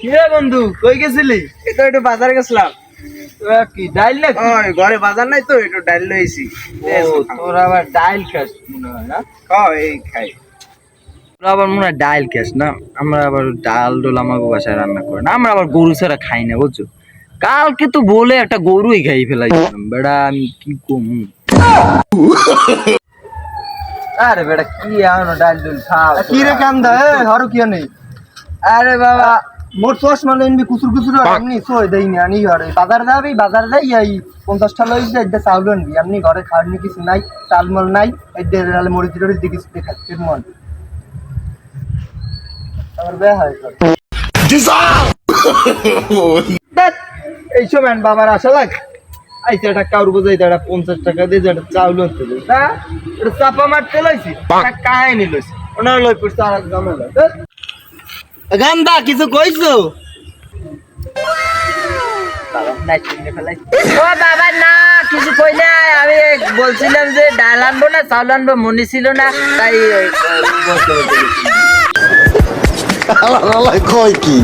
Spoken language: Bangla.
কিরে বন্ধু কই গেছিলি? এই তো একটু বাজারে গেছিলাম। কি ডাইল না? ওই ঘরে বাজার নাই তো একটু ডাল লইছি। তোর আবার ডাইল খাস মনে হয় না? এই খাই। তোর আবার মনে হয় ডাইল খাস না? আমরা আবার ডাল ডোল আমাকে বাসায় রান্না করে না, আমরা আবার গরু ছাড়া খাই না বুঝছো। কালকে তো বলে একটা গরুই খাই ফেলাইছিলাম বেড়া, আমি কি কমু। আরে বেটা কি আনো ডাইল ডোল খাও কি রে কান্দা হরু কি নেই? আরে বাবা মোর চশমা লইনবি কুচুর কুচুর এমনি সই দেইনি আনি ঘরে বাজার যাবি বাজার যাই এই 50টা লই যাই দে চাউল আনবি এমনি ঘরে খাওয়ার কিছু নাই চালমল নাই এই দে নালে মরিচ টরিচ দিকে দেখাচ্ছিস মন আমার বে হয় এই সময় বাবার আশা লাগ আইসা একটা কাউর বোঝাই এটা 50 টাকা দিয়ে যেটা চাউল আনতে লই তা এটা চাপা মারতে লইছি কাহিনী লইছি ওনার লই পড়ছে আর ঝামেলা গান্দা কিছু কইছো? ও বাবা না কিছু কই নাই, আমি বলছিলাম যে ডাল আনবো না চাউল আনবো মনে ছিল না তাই বলতে কয় কি